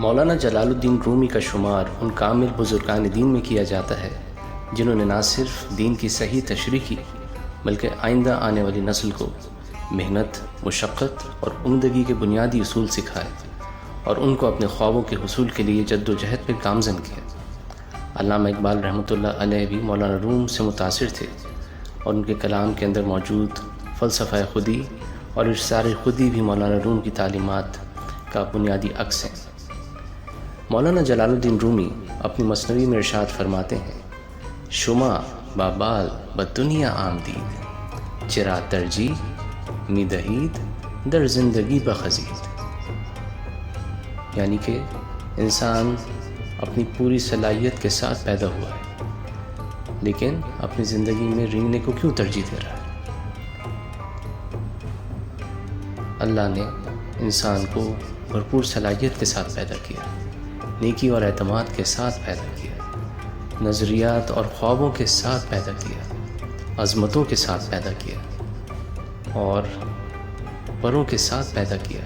مولانا جلال الدین رومی کا شمار ان کامل بزرگان دین میں کیا جاتا ہے جنہوں نے نہ صرف دین کی صحیح تشریح کی بلکہ آئندہ آنے والی نسل کو محنت، مشقت اور عمدگی کے بنیادی اصول سکھائے اور ان کو اپنے خوابوں کے حصول کے لیے جد و جہد پہ گامزن کیا۔ علامہ اقبال رحمۃ اللہ علیہ بھی مولانا روم سے متاثر تھے اور ان کے کلام کے اندر موجود فلسفہ خودی اور ارشاد خودی بھی مولانا روم کی تعلیمات کا بنیادی عکس ہیں۔ مولانا جلال الدین رومی اپنی مثنوی میں ارشاد فرماتے ہیں: شما بابال بدنیا آمدید، چرا ترجیح می دہید در زندگی بخزید۔ یعنی کہ انسان اپنی پوری صلاحیت کے ساتھ پیدا ہوا ہے لیکن اپنی زندگی میں رینگنے کو کیوں ترجیح دے رہا ہے؟ اللہ نے انسان کو بھرپور صلاحیت کے ساتھ پیدا کیا، نیکی اور اعتماد کے ساتھ پیدا کیا، نظریات اور خوابوں کے ساتھ پیدا کیا، عظمتوں کے ساتھ پیدا کیا اور پروں کے ساتھ پیدا کیا۔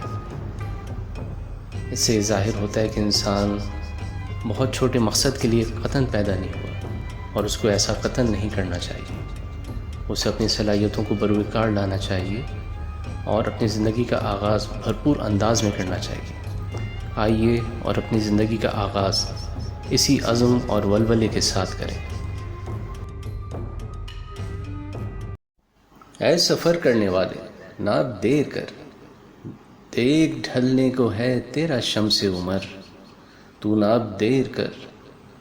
اس سے ظاہر ہوتا ہے کہ انسان بہت چھوٹے مقصد کے لیے قطعاً پیدا نہیں ہوا اور اس کو ایسا قطعاً نہیں کرنا چاہیے۔ اسے اپنی صلاحیتوں کو بروئے کار لانا چاہیے اور اپنی زندگی کا آغاز بھرپور انداز میں کرنا چاہیے۔ آئیے اور اپنی زندگی کا آغاز اسی عزم اور ولولے کے ساتھ کریں۔ اے سفر کرنے والے، نہ دیر کر، دیکھ ڈھلنے کو ہے تیرا شمس عمر۔ تو نہ اب دیر کر،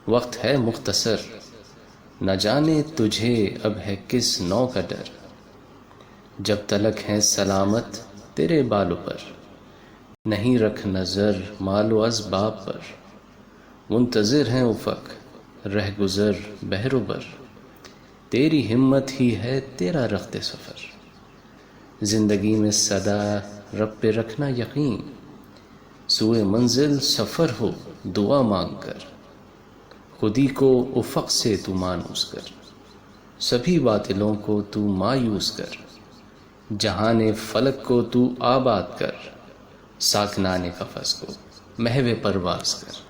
وقت ہے مختصر، نہ جانے تجھے اب ہے کس نو کا ڈر۔ جب تلک ہیں سلامت تیرے بالوں پر، نہیں رکھ نظر مال و اسباب پر۔ منتظر ہیں افق رہ گزر بحر و بر، تیری ہمت ہی ہے تیرا رخت سفر۔ زندگی میں سدا رب پہ رکھنا یقین، سوئے منزل سفر ہو دعا مانگ کر۔ خودی کو افق سے تو مانوس کر، سبھی باطلوں کو تو مایوس کر۔ جہان فلک کو تو آباد کر، ساکنان قفس کو محو پرواز کر۔